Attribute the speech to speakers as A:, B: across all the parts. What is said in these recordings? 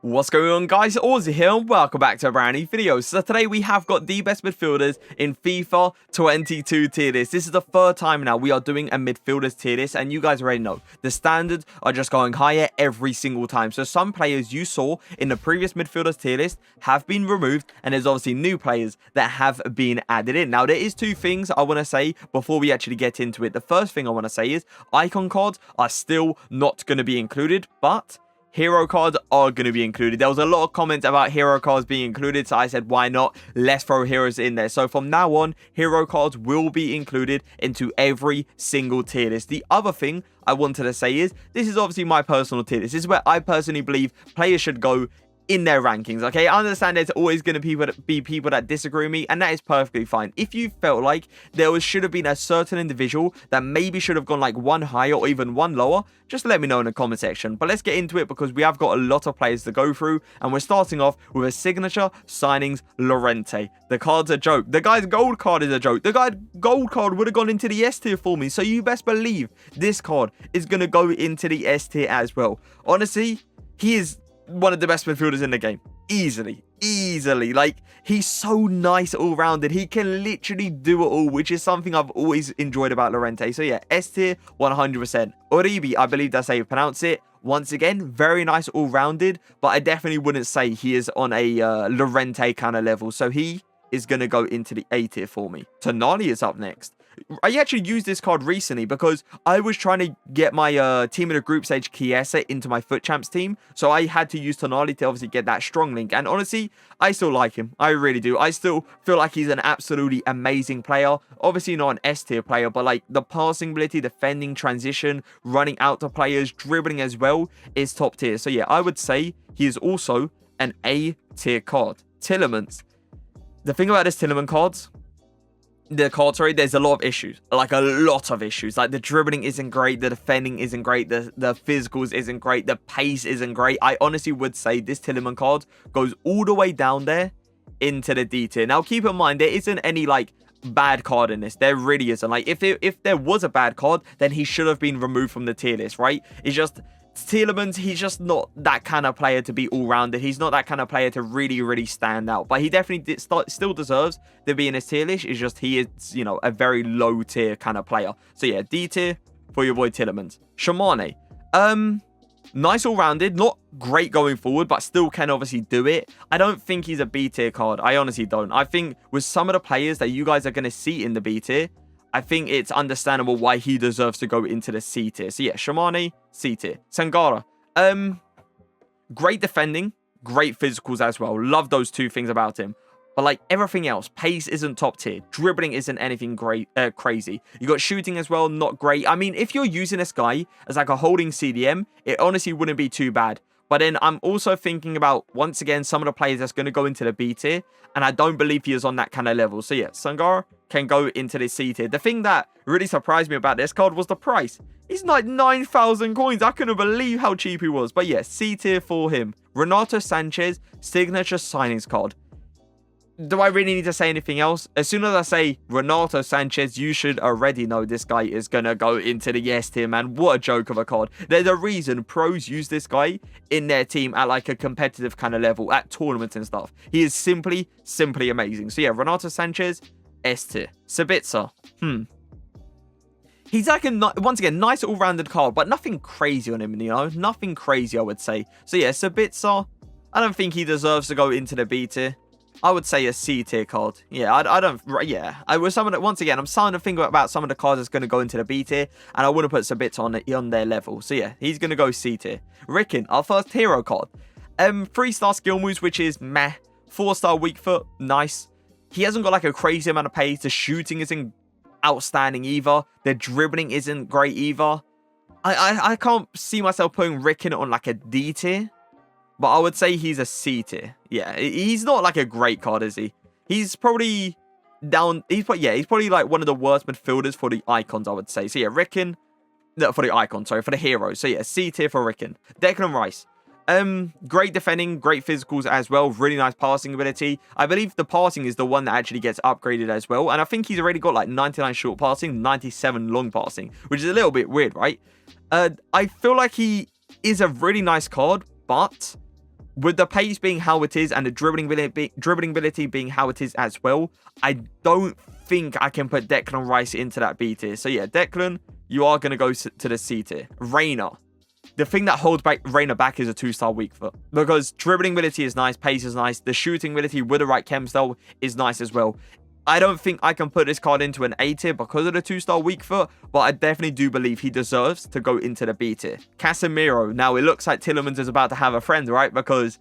A: What's going on, guys? Aussie here and welcome back to a brand new video. So today we have got the best midfielders in FIFA 22 tier list. This is the third time now we are doing a midfielders tier list, and you guys already know the standards are just going higher every single time. So some players you saw in the previous midfielders tier list have been removed, and there's obviously new players that have been added in. Now there is two things I want to say before we actually get into it. The first thing I want to say is icon cards are still not going to be included, but hero cards are going to be included. There was a lot of comments about hero cards being included, so I said, why not? Let's throw heroes in there. So from now on, hero cards will be included into every single tier list. The other thing I wanted to say is, this is obviously my personal tier list. This is where I personally believe players should go in their rankings, okay? I understand there's always going to be people that disagree with me, and that is perfectly fine. If you felt like should have been a certain individual that maybe should have gone like one higher or even one lower, just let me know in the comment section. But let's get into it because we have got a lot of players to go through, and we're starting off with a signature signings Llorente. The card's a joke. The guy's gold card is a joke. The guy's gold card would have gone into the S tier for me, so you best believe this card is going to go into the S tier as well. Honestly, he is one of the best midfielders in the game. Easily. Like, he's so nice all rounded. He can literally do it all, which is something I've always enjoyed about Llorente. So yeah, S tier 100%. Uribe, I believe that's how you pronounce it. Once again, very nice all rounded, but I definitely wouldn't say he is on a Llorente kind of level. So he is going to go into the A tier for me. Tonali is up next. I actually used this card recently because I was trying to get my team of the group stage Chiesa into my Foot Champs team. So I had to use Tonali to obviously get that strong link. And honestly, I still like him. I really do. I still feel like he's an absolutely amazing player. Obviously not an S tier player, but like the passing ability, defending, transition, running out to players, dribbling as well is top tier. So yeah, I would say he is also an A tier card. Tielemans. The thing about this Tielemans cards, there's a lot of issues. Like the dribbling isn't great, the defending isn't great, the physicals isn't great, the pace isn't great. I honestly would say this Tielemans card goes all the way down there into the D tier. Now keep in mind, there isn't any like bad card in this. There really isn't. Like if there was a bad card, then he should have been removed from the tier list, right? It's just Tielemans, he's just not that kind of player to be all-rounded. He's not that kind of player to really stand out. But he definitely still deserves to be in his tier list. It's just he is, you know, a very low-tier kind of player. So yeah, D tier for your boy Tielemans. Shamane. Nice all-rounded. Not great going forward, but still can obviously do it. I don't think he's a B tier card. I honestly don't. I think with some of the players that you guys are going to see in the B tier, I think it's understandable why he deserves to go into the C tier. So yeah, Shamane, C tier. Sangara. Great defending, great physicals as well. Love those two things about him. But like everything else, pace isn't top tier. Dribbling isn't anything great, crazy. You got shooting as well, not great. I mean, if you're using this guy as like a holding CDM, it honestly wouldn't be too bad. But then I'm also thinking about, once again, some of the players that's going to go into the B tier. And I don't believe he is on that kind of level. So yeah, Sangara can go into the C tier. The thing that really surprised me about this card was the price. He's like 9,000 coins. I couldn't believe how cheap he was. But yeah, C tier for him. Renato Sanchez, signature signings card. Do I really need to say anything else? As soon as I say Renato Sanchez, you should already know this guy is going to go into the S tier, man. What a joke of a card. There's a reason pros use this guy in their team at like a competitive kind of level, at tournaments and stuff. He is simply amazing. So yeah, Renato Sanchez, S tier. Sabitzer. He's like once again, nice all-rounded card, but nothing crazy on him, you know? Nothing crazy, I would say. So yeah, Sabitzer, I don't think he deserves to go into the B tier. I would say a C tier card. Yeah, I don't. Yeah, once again, I'm starting to think about some of the cards that's going to go into the B tier, and I want to put Sabitzer on their level. So yeah, he's going to go C tier. Ricken, our first hero card. 3-star skill moves, which is meh. 4-star weak foot, nice. He hasn't got like a crazy amount of pace. The shooting isn't outstanding either. The dribbling isn't great either. I can't see myself putting Ricken on like a D tier. But I would say he's a C tier. Yeah, he's not like a great card, is he? He's probably down. He's probably like one of the worst midfielders for the icons, I would say. So yeah, Ricken. No, for the icons, sorry, for the heroes. So yeah, C tier for Ricken. Declan Rice. Great defending, great physicals as well. Really nice passing ability. I believe the passing is the one that actually gets upgraded as well. And I think he's already got like 99 short passing, 97 long passing, which is a little bit weird, right? I feel like he is a really nice card, but with the pace being how it is and the dribbling ability being how it is as well, I don't think I can put Declan Rice into that B tier. So yeah, Declan, you are going to go to the C tier. Reina. The thing that holds back Reina back is a 2-star weak foot. Because dribbling ability is nice, pace is nice, the shooting ability with the right chem style is nice as well. I don't think I can put this card into an A tier because of the 2-star weak foot, but I definitely do believe he deserves to go into the B tier. Casemiro. Now, it looks like Tielemans is about to have a friend, right? Because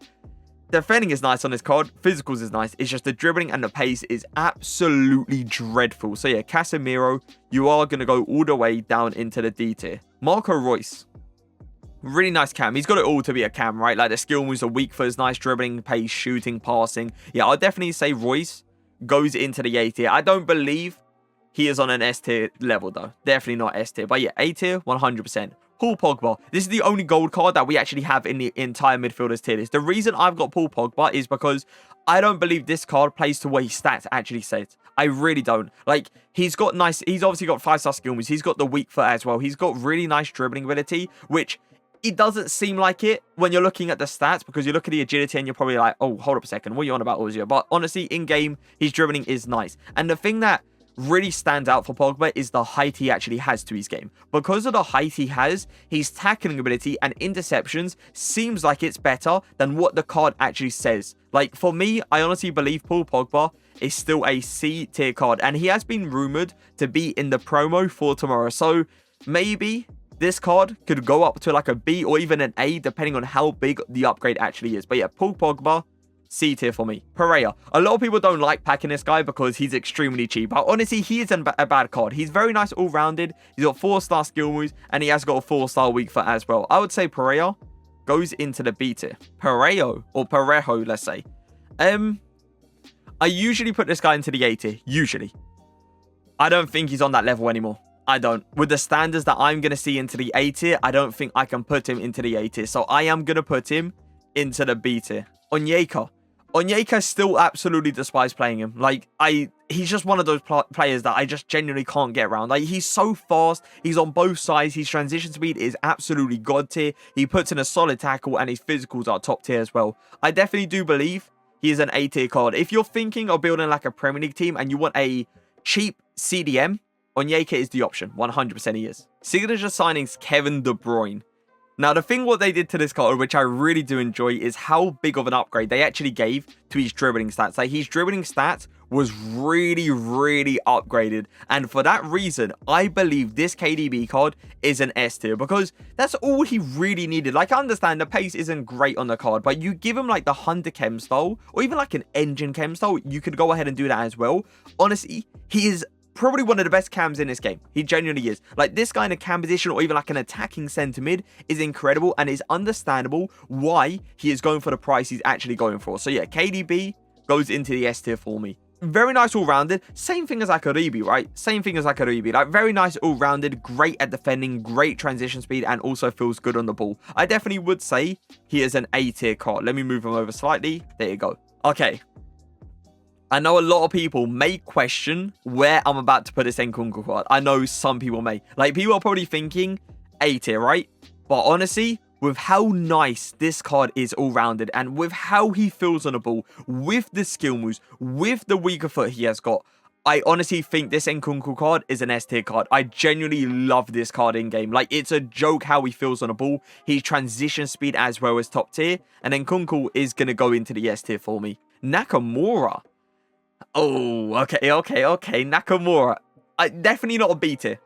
A: defending is nice on this card, physicals is nice. It's just the dribbling and the pace is absolutely dreadful. So yeah, Casemiro, you are going to go all the way down into the D tier. Marco Reus. Really nice cam. He's got it all to be a cam, right? Like the skill moves, the weak foot is nice, dribbling, pace, shooting, passing. Yeah, I'll definitely say Reus goes into the A tier. I don't believe he is on an S tier level though. Definitely not S tier. But yeah, A tier, 100%. Paul Pogba. This is the only gold card that we actually have in the entire midfielders tier list. The reason I've got Paul Pogba is because I don't believe this card plays to what his stats actually says. I really don't. Like, he's obviously got 5-star skill moves. He's got the weak foot as well. He's got really nice dribbling ability, which it doesn't seem like it when you're looking at the stats, because you look at the agility and you're probably like, oh, hold up a second, what are you on about, Auzio? But honestly, in-game, his dribbling is nice. And the thing that really stands out for Pogba is the height he actually has to his game. Because of the height he has, his tackling ability and interceptions seems like it's better than what the card actually says. Like, for me, I honestly believe Paul Pogba is still a C tier card. And he has been rumored to be in the promo for tomorrow. So, maybe this card could go up to like a B or even an A, depending on how big the upgrade actually is. But yeah, Paul Pogba, C tier for me. Pereira. A lot of people don't like packing this guy because he's extremely cheap. But honestly, he isn't a bad card. He's very nice all-rounded. He's got 4-star skill moves and he has got a 4-star weak foot as well. I would say Pereira goes into the B tier. Perejo, or Perejo, let's say. I usually put this guy into the A tier. Usually. I don't think he's on that level anymore. I don't. With the standards that I'm going to see into the A tier, I don't think I can put him into the A tier. So I am going to put him into the B tier. Onyeka. Onyeka still absolutely despise playing him. Like, he's just one of those players that I just genuinely can't get around. Like, he's so fast. He's on both sides. His transition speed is absolutely god tier. He puts in a solid tackle and his physicals are top tier as well. I definitely do believe he is an A tier card. If you're thinking of building like a Premier League team and you want a cheap CDM, Onyeka is the option. 100% he is. Signature signings, Kevin De Bruyne. Now, the thing what they did to this card, which I really do enjoy, is how big of an upgrade they actually gave to his dribbling stats. Like, his dribbling stats was really, really upgraded. And for that reason, I believe this KDB card is an S tier, because that's all he really needed. Like, I understand the pace isn't great on the card, but you give him like the Hunter chem style, or even like an engine chem style, you could go ahead and do that as well. Honestly, he is probably one of the best cams in this game. He genuinely is. Like, this guy in a cam position or even like an attacking centre mid is incredible, and it's understandable why he is going for the price he's actually going for. So yeah, KDB goes into the S tier for me. Very nice all-rounded. Same thing as Akaribi, right? Same thing as Akaribi. Like, very nice all-rounded, great at defending, great transition speed, and also feels good on the ball. I definitely would say he is an A tier card. Let me move him over slightly. There you go. Okay. I know a lot of people may question where I'm about to put this Nkunku card. I know some people may. Like, people are probably thinking A tier, right? But honestly, with how nice this card is all-rounded, and with how he feels on the ball, with the skill moves, with the weaker foot he has got, I honestly think this Nkunku card is an S tier card. I genuinely love this card in-game. Like, it's a joke how he feels on the ball. His transition speed as well as top tier. And Nkunku is going to go into the S tier for me. Nakamura. Oh, okay. Nakamura. Definitely not a B tier,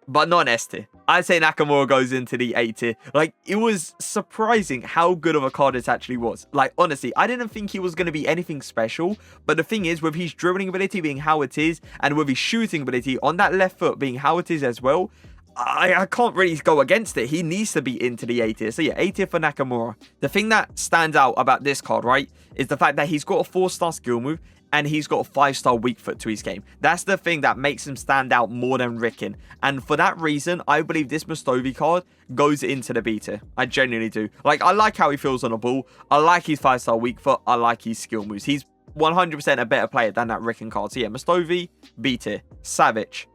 A: but not an S tier. I'd say Nakamura goes into the A tier. Like, it was surprising how good of a card it actually was. Like, honestly, I didn't think he was going to be anything special. But the thing is, with his dribbling ability being how it is, and with his shooting ability on that left foot being how it is as well, I can't really go against it. He needs to be into the A tier. So yeah, A tier for Nakamura. The thing that stands out about this card, right, is the fact that he's got a 4-star skill move, and he's got a 5-star weak foot to his game. That's the thing that makes him stand out more than Ricken. And for that reason, I believe this Mustovi card goes into the B tier. I genuinely do. Like, I like how he feels on the ball. I like his 5-star weak foot. I like his skill moves. He's 100% a better player than that Ricken card. So yeah, Mustovi, B tier. Savic.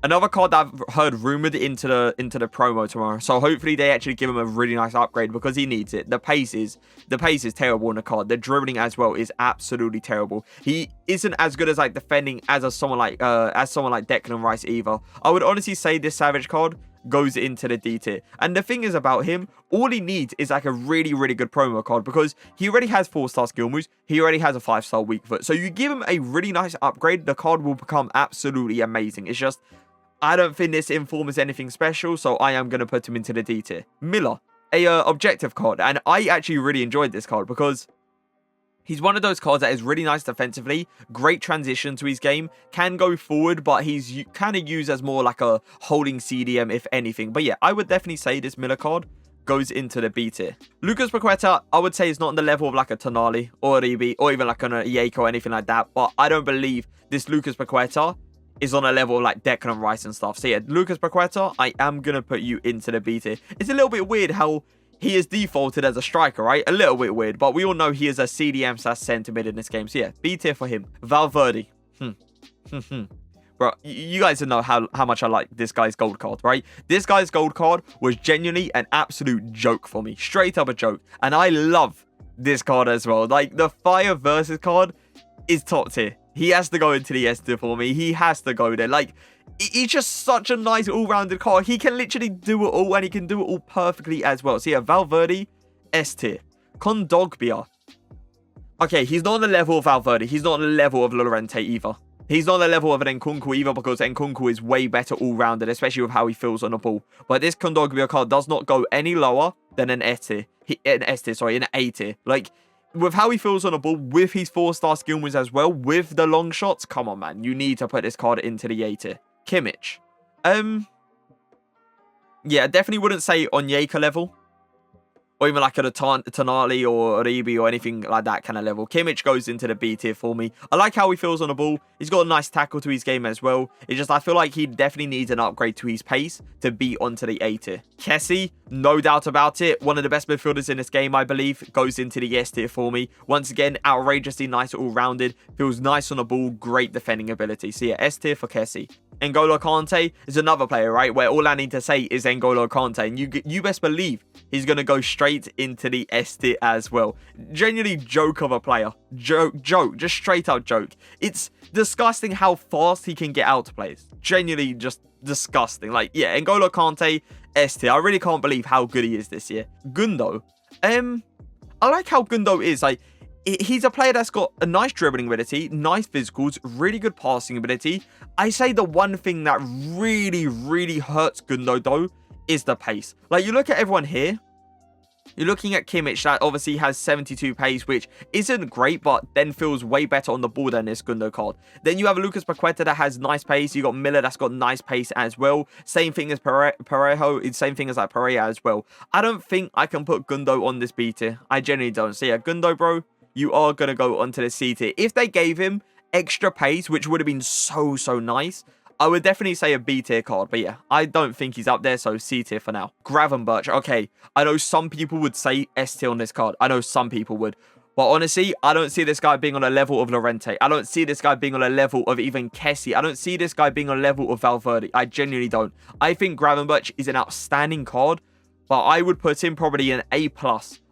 A: Another card that I've heard rumored into the promo tomorrow. So hopefully they actually give him a really nice upgrade because he needs it. The pace is terrible on the card. The dribbling as well is absolutely terrible. He isn't as good as like defending as someone like Declan Rice either. I would honestly say this Savage card goes into the D tier. And the thing is about him, all he needs is like a really, really good promo card because he already has 4-star skill moves. He already has a 5-star weak foot. So you give him a really nice upgrade, the card will become absolutely amazing. It's just, I don't think this inform is anything special, so I am going to put him into the D tier. Miller, a objective card, and I actually really enjoyed this card because he's one of those cards that is really nice defensively, great transition to his game, can go forward, but he's kind of used as more like a holding CDM if anything. But yeah, I would definitely say this Miller card goes into the B tier. Lucas Paqueta, I would say is not on the level of like a Tonali or a EB or even like a Yako or anything like that, but I don't believe this Lucas Paqueta is on a level like Declan Rice and stuff. So yeah, Lucas Paqueta, I am going to put you into the B tier. It's a little bit weird how he is defaulted as a striker, right? A little bit weird, but we all know he is a CDM / centre mid in this game. So yeah, B tier for him. Valverde. Bro, you guys know how much I like this guy's gold card, right? This guy's gold card was genuinely an absolute joke for me. Straight up a joke. And I love this card as well. Like, the Fire versus card is top tier. He has to go into the S tier for me. He has to go there. Like, he's just such a nice all-rounded card. He can literally do it all, and he can do it all perfectly as well. So yeah, Valverde, S tier. Kondogbia. Okay, he's not on the level of Valverde. He's not on the level of Llorente either. He's not on the level of an Nkunku either because Nkunku is way better all-rounded, especially with how he feels on the ball. But this Kondogbia card does not go any lower than an S tier. An A tier. Like, with how he feels on the ball, with his 4-star skill moves as well, with the long shots, come on, man. You need to put this card into the A tier. Kimmich. Yeah, definitely wouldn't say Onyeka level. Or even like a Tonali or Ribi or anything like that kind of level. Kimmich goes into the B tier for me. I like how he feels on the ball. He's got a nice tackle to his game as well. It's just I feel like he definitely needs an upgrade to his pace to be onto the A tier. Kessie, no doubt about it. One of the best midfielders in this game, I believe, goes into the S tier for me. Once again, outrageously nice all-rounded. Feels nice on the ball. Great defending ability. So yeah, S tier for Kessie. N'Golo Kante is another player, right? Where all I need to say is N'Golo Kante. And you best believe he's going to go straight into the S tier as well. Genuinely joke of a player. Joke. Just straight up joke. It's disgusting how fast he can get out to players. Genuinely just disgusting. Like, yeah, N'Golo Kante, S tier. I really can't believe how good he is this year. Gundo. I like how Gundo is. Like, he's a player that's got a nice dribbling ability, nice physicals, really good passing ability. I say the one thing that really, really hurts Gundo, though, is the pace. Like, you look at everyone here. You're looking at Kimmich that obviously has 72 pace, which isn't great, but then feels way better on the ball than this Gundo card. Then you have Lucas Paqueta that has nice pace. You got Miller that's got nice pace as well. Same thing as Parejo. It's same thing as like Pereira as well. I don't think I can put Gundo on this B tier. I genuinely don't. So yeah, Gundo, bro, you are going to go onto the C tier. If they gave him extra pace, which would have been so nice, I would definitely say a B tier card. But yeah, I don't think he's up there, so C tier for now. Gravenberch. Okay, I know some people would say S tier on this card. I know some people would. But honestly, I don't see this guy being on a level of Llorente. I don't see this guy being on a level of even Kessie. I don't see this guy being on a level of Valverde. I genuinely don't. I think Gravenberch is an outstanding card, but I would put him probably an A+.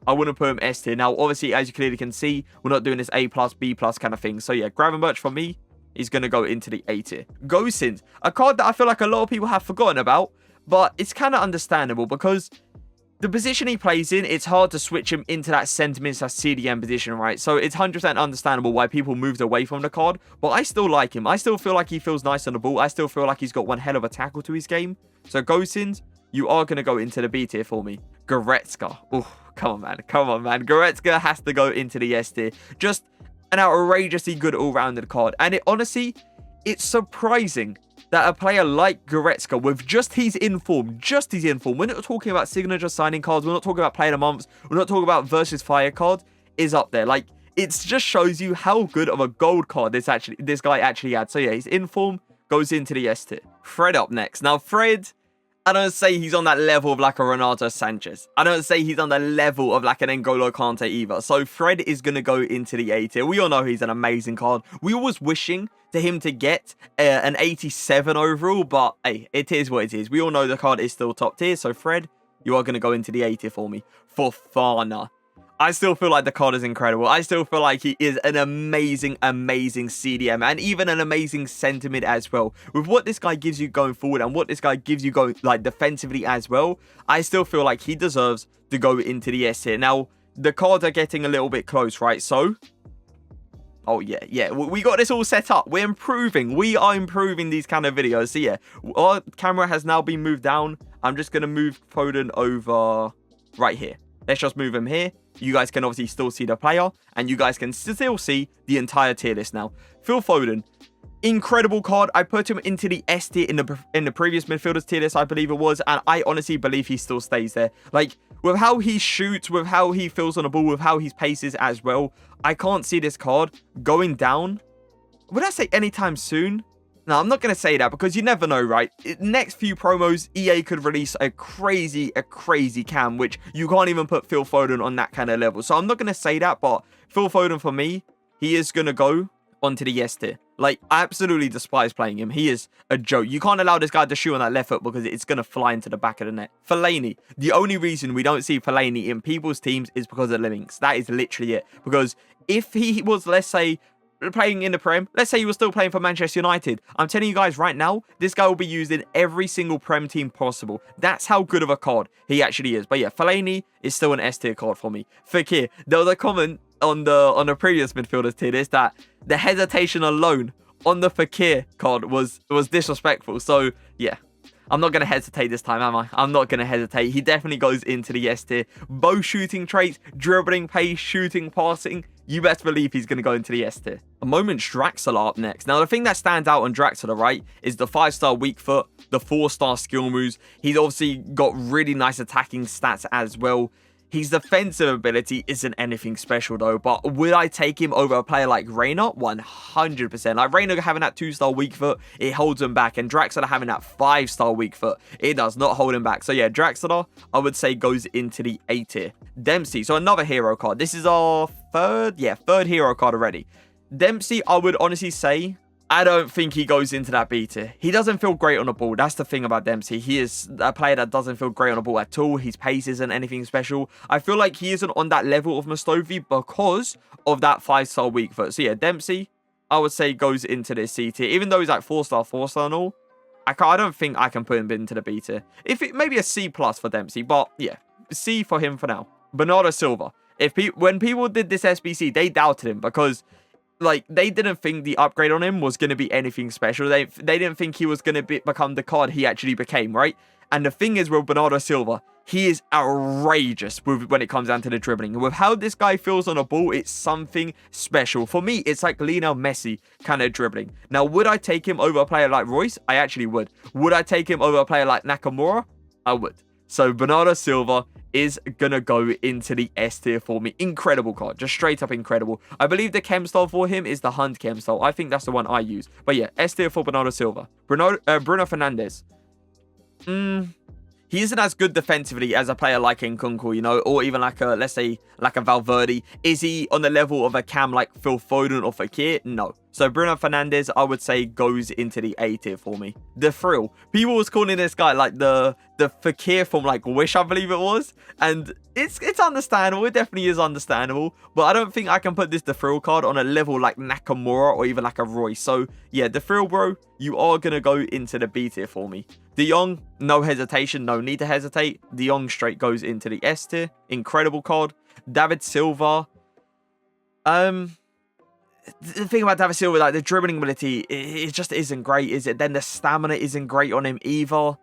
A: I wouldn't put him S tier. Now, obviously, as you clearly can see, we're not doing this A+, B+ kind of thing. So yeah, Gravenberch for me is going to go into the A tier. Gosens, a card that I feel like a lot of people have forgotten about, but it's kind of understandable because the position he plays in, it's hard to switch him into that sentiment/CDM position, right? So it's 100% understandable why people moved away from the card, but I still like him. I still feel like he feels nice on the ball. I still feel like he's got one hell of a tackle to his game. So Gosens, you are going to go into the B tier for me. Goretzka. Oh, come on, man. Come on, man. Goretzka has to go into the S tier. Just an outrageously good all-rounded card. And it honestly, it's surprising that a player like Goretzka, with just his inform, we're not talking about signature signing cards, we're not talking about player of the months, we're not talking about versus fire cards, is up there. Like, it just shows you how good of a gold card this guy actually had. So yeah, his inform goes into the S tier. Fred up next. Now, Fred, I don't say he's on that level of like a Renato Sanchez. I don't say he's on the level of like an N'Golo Kante either. So Fred is going to go into the A tier. We all know he's an amazing card. We always wishing to him to get an 87 overall, but hey, it is what it is. We all know the card is still top tier. So Fred, you are going to go into the A tier for me. For Fana, I still feel like the card is incredible. I still feel like he is an amazing, amazing CDM and even an amazing centre mid as well. With what this guy gives you going forward and what this guy gives you going like defensively as well, I still feel like he deserves to go into the S tier. Now, the cards are getting a little bit close, right? So, oh yeah, we got this all set up. We're improving. We are improving these kind of videos. So yeah, our camera has now been moved down. I'm just going to move Foden over right here. Let's just move him here. You guys can obviously still see the player, and you guys can still see the entire tier list now. Phil Foden, incredible card. I put him into the S tier in the previous midfielders tier list, I believe it was, and I honestly believe he still stays there. Like, with how he shoots, with how he feels on the ball, with how he paces as well, I can't see this card going down. Would I say anytime soon? No, I'm not going to say that because you never know, right? Next few promos, EA could release a crazy cam, which you can't even put Phil Foden on that kind of level. So I'm not going to say that, but Phil Foden, for me, he is going to go onto the S tier. Like, I absolutely despise playing him. He is a joke. You can't allow this guy to shoot on that left foot because it's going to fly into the back of the net. Fellaini, the only reason we don't see Fellaini in people's teams is because of links. That is literally it. Because if he was, let's say, playing in the Prem, let's say he was still playing for Manchester United, I'm telling you guys right now, this guy will be used in every single Prem team possible. That's how good of a card he actually is. But yeah, Fellaini is still an S tier card for me. Fekir, there was a comment on the previous midfielders tier list that the hesitation alone on the Fekir card was disrespectful. So yeah, I'm not going to hesitate this time, am I? I'm not going to hesitate. He definitely goes into the S tier. Both shooting traits, dribbling, pace, shooting, passing. You best believe he's going to go into the S tier. A moment Draxler up next. Now, the thing that stands out on Draxler, right, is the 5-star weak foot, the 4-star skill moves. He's obviously got really nice attacking stats as well. His defensive ability isn't anything special though, but would I take him over a player like Reina? 100%. Like Reina having that 2-star weak foot, it holds him back, and Draxler having that 5-star weak foot, it does not hold him back. So yeah, Draxler, I would say, goes into the A tier. Dempsey, so another hero card. This is our third hero card already. Dempsey, I would honestly say, I don't think he goes into that B tier. He doesn't feel great on the ball. That's the thing about Dempsey. He is a player that doesn't feel great on the ball at all. His pace isn't anything special. I feel like he isn't on that level of Mustafi because of that 5-star weak foot. So yeah, Dempsey, I would say, goes into this C tier. Even though he's like 4-star and all, I don't think I can put him into the B tier. Maybe a C+ for Dempsey, but yeah, C for him for now. Bernardo Silva. When people did this SBC, they doubted him because, like, they didn't think the upgrade on him was going to be anything special. They didn't think he was going to become the card he actually became, right? And the thing is with Bernardo Silva, he is outrageous when it comes down to the dribbling. With how this guy feels on a ball, it's something special. For me, it's like Lionel Messi kind of dribbling. Now, would I take him over a player like Royce? I actually would. Would I take him over a player like Nakamura? I would. So Bernardo Silva is going to go into the S tier for me. Incredible card. Just straight up incredible. I believe the chem style for him is the Hunt chem style. I think that's the one I use. But yeah, S tier for Bernardo Silva. Bruno Fernandes. He isn't as good defensively as a player like Nkunku, you know, or even like let's say, like a Valverde. Is he on the level of a cam like Phil Foden or Fekir? No. So Bruno Fernandes, I would say, goes into the A tier for me. The Thrill. People was calling this guy like the Fekir from like Wish, I believe it was. And it's understandable. It definitely is understandable. But I don't think I can put this The Thrill card on a level like Nakamura or even like a Royce. So yeah, The Thrill, bro, you are going to go into the B tier for me. De Jong, no hesitation, no need to hesitate. De Jong straight goes into the S tier. Incredible card. David Silva. The thing about David Silva, like the dribbling ability, it just isn't great, is it? Then the stamina isn't great on him either.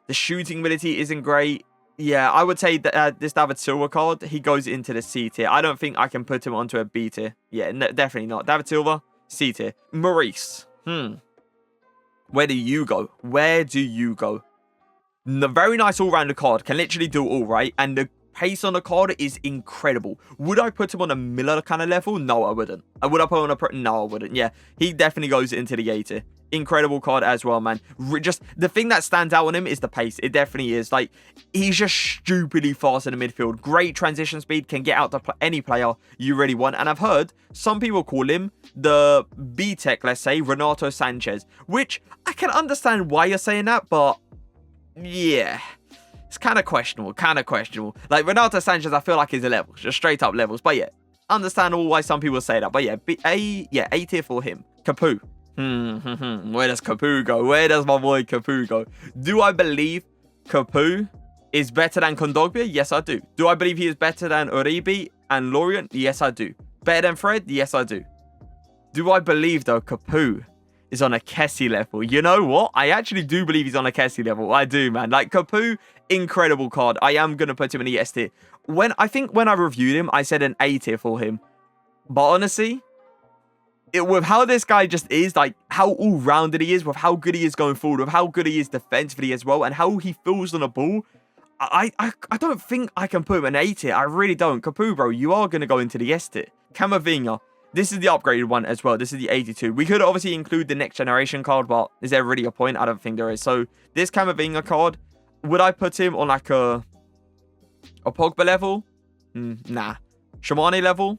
A: The shooting ability isn't great. Yeah, I would say that this David Silva card, he goes into the C tier. I don't think I can put him onto a B tier. Yeah, definitely not. David Silva, C tier. Maurice. Where do you go? Where do you go? The very nice all-rounder card. Can literally do all, right? And the pace on the card is incredible. Would I put him on a Miller kind of level? No, I wouldn't. Would I put him on a... No, I wouldn't. Yeah, he definitely goes into the A tier. incredible card as well, man. Just the thing that stands out on him is the pace. It definitely is. Like, he's just stupidly fast in the midfield. Great transition speed, can get out to any player you really want. And I've heard some people call him the B-Tech, let's say, Renato Sanchez, which I can understand why you're saying that, but yeah, it's kind of questionable, Like, Renato Sanchez, I feel like he's a level, just straight up levels. But yeah, understandable why some people say that. But yeah, A tier for him. Capu. Where does Capu go? Where does my boy Capu go? Do I believe Capu is better than Kondogbia? Yes, I do. Do I believe he is better than Uribe and Lorient? Yes, I do. Better than Fred? Yes, I do. Do I believe, though, Capu is on a Kessie level? You know what? I actually do believe he's on a Kessie level. I do, man. Like, Capu, incredible card. I am going to put him in the S tier. I think when I reviewed him, I said an A tier for him. But honestly, with how this guy just is, like how all-rounded he is, with how good he is going forward, with how good he is defensively as well, and how he feels on the ball, I don't think I can put him in A tier. I really don't. Capu, bro, you are going to go into the S tier. Camavinga. This is the upgraded one as well. This is the 82. We could obviously include the next generation card, but is there really a point? I don't think there is. So this Camavinga card, would I put him on like a Pogba level? Nah. Shamani level?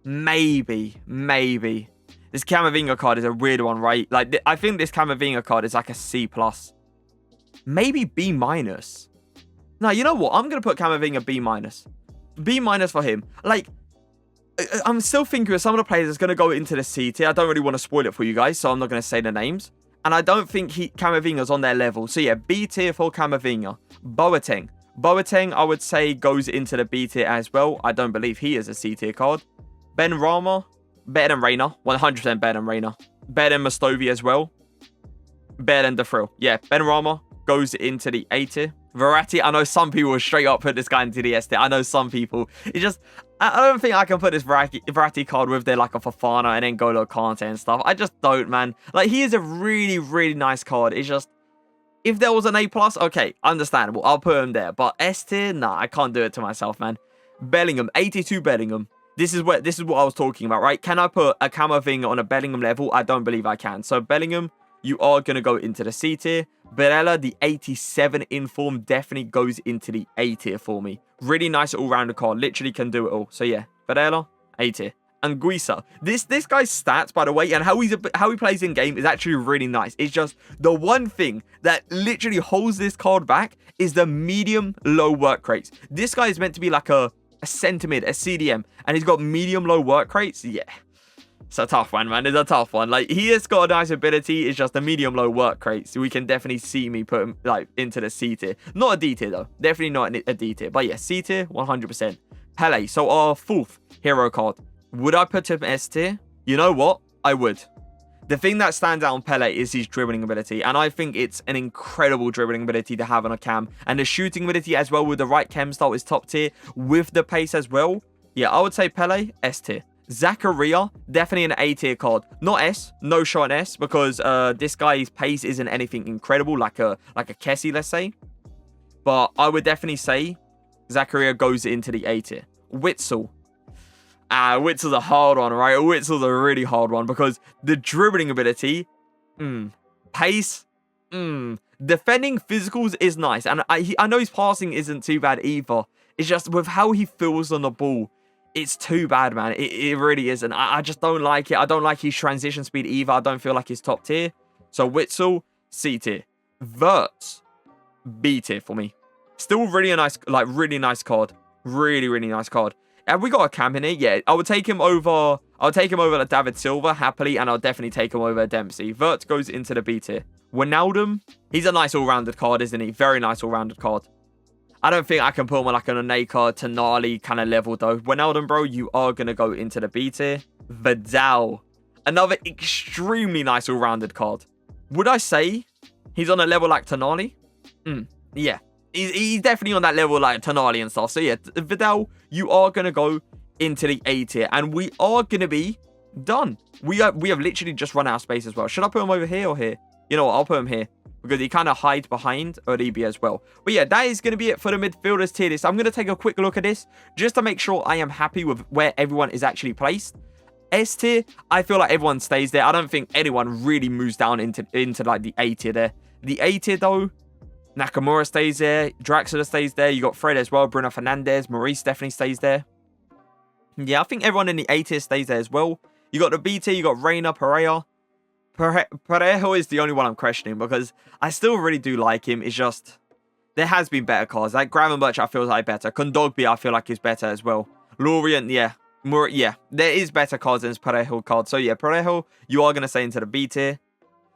A: Maybe. This Camavinga card is a weird one, right? Like, I think this Camavinga card is like a C+. Maybe B-. Now, you know what? I'm going to put Camavinga B-. B- for him. Like, I'm still thinking of some of the players that's going to go into the C tier. I don't really want to spoil it for you guys, so I'm not going to say the names. And I don't think Camavinga's on their level. So yeah, B tier for Camavinga. Boateng, I would say, goes into the B tier as well. I don't believe he is a C tier card. Ben Rama, better than Reina. 100% better than Reina. Better than Mastovi as well. Better than De Fril. Yeah, Ben Rama goes into the A tier. Verratti, I know some people will straight up put this guy into the S tier. I know some people. It's just, I don't think I can put this Verratti card with their like a Fofana and then N'Golo Kante and stuff. I just don't, man. Like, he is a really, really nice card. It's just, if there was an A+, okay, understandable. I'll put him there. But S tier, nah, I can't do it to myself, man. Bellingham, 82 Bellingham. This is what I was talking about, right? Can I put a Camavinga on a Bellingham level? I don't believe I can. So Bellingham, you are going to go into the C tier. Barella, the 87 inform, definitely goes into the A tier for me. Really nice all-rounder card. Literally can do it all. So yeah, Barella, A tier. And Guisa. This guy's stats, by the way, and how he plays in game is actually really nice. It's just the one thing that literally holds this card back is the medium low work rates. This guy is meant to be like a centre mid, a CDM, and he's got medium low work rates. Yeah. It's a tough one, man. It's a tough one. Like, he has got a nice ability. It's just a medium low work rate. So we can definitely see me put him like into the C tier. Not a D tier though. Definitely not a D tier. But yeah, C tier, 100%. Pele. So our fourth hero card. Would I put him S tier? You know what? I would. The thing that stands out on Pele is his dribbling ability. And I think it's an incredible dribbling ability to have on a cam. And the shooting ability as well with the right chem style is top tier. With the pace as well. Yeah, I would say Pele, S tier. Zakaria, definitely an A tier card. Not S, no shot S, because this guy's pace isn't anything incredible, like a Kessie, let's say. But I would definitely say Zakaria goes into the A tier. Witsel. Witzel's a hard one, right? Witzel's a really hard one because the dribbling ability, pace, defending physicals is nice. And I know his passing isn't too bad either. It's just with how he feels on the ball, it's too bad, man. It really isn't. I just don't like it. I don't like his transition speed either. I don't feel like he's top tier. So Witsel, C tier. Wirtz, B tier for me. Still really a nice, like really nice card. Really, really nice card. Have we got a cam in here? Yeah, I would take him over. I'll take him over David Silva happily, and I'll definitely take him over Dempsey. Wirtz goes into the B tier. Wijnaldum, he's a nice all-rounded card, isn't he? Very nice all-rounded card. I don't think I can put him on like an Oneka, Tonali kind of level though. Wijnaldum, bro, you are going to go into the B tier. Vidal, another extremely nice all-rounded card. Would I say he's on a level like Tonali? Yeah. He's definitely on that level like Tonali and stuff. So yeah, Vidal, you are going to go into the A tier. And we are going to be done. We have literally just run out of space as well. Should I put him over here or here? You know what? I'll put him here. Because he kind of hides behind Uribe as well. But yeah, that is going to be it for the midfielders tier list. I'm going to take a quick look at this just to make sure I am happy with where everyone is actually placed. S tier, I feel like everyone stays there. I don't think anyone really moves down into like the A tier there. The A tier though, Nakamura stays there, Draxler stays there, you got Fred as well, Bruno Fernandes, Maurice definitely stays there. Yeah, I think everyone in the A tier stays there as well. You got the B tier, you got Reina, Pereira. Parejo is the only one I'm questioning because I still really do like him. It's just, there has been better cards. Like Gravenberch, I feel like better. Kondogbia, I feel like is better as well. Lorient, yeah. More, yeah. There is better cards than his Parejo card. So yeah, Parejo, you are going to stay into the B tier.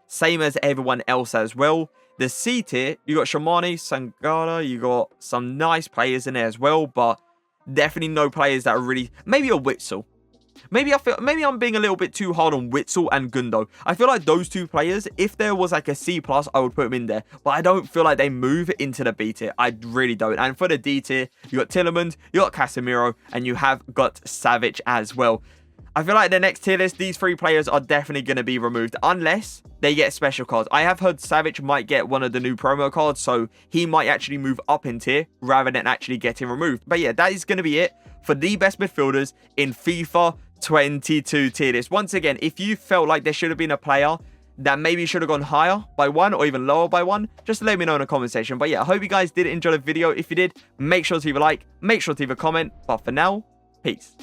A: Same as everyone else as well. The C tier, you got Shamani, Sangala, you got some nice players in there as well, but definitely no players that are really, maybe a Witsel. Maybe I'm being a little bit too hard on Witsel and Gundo. I feel like those two players, if there was like a C+, I would put them in there. But I don't feel like they move into the B tier. I really don't. And for the D tier, you got Tillemans, you got Casemiro, and you have got Savic as well. I feel like the next tier list, these three players are definitely going to be removed unless they get special cards. I have heard Savic might get one of the new promo cards, so he might actually move up in tier rather than actually getting removed. But yeah, that is going to be it for the best midfielders in FIFA 22 tier list. Once again, if you felt like there should have been a player that maybe should have gone higher by one or even lower by one, just let me know in the comment section. But yeah, I hope you guys did enjoy the video. If you did, make sure to leave a like, make sure to leave a comment. But for now, peace.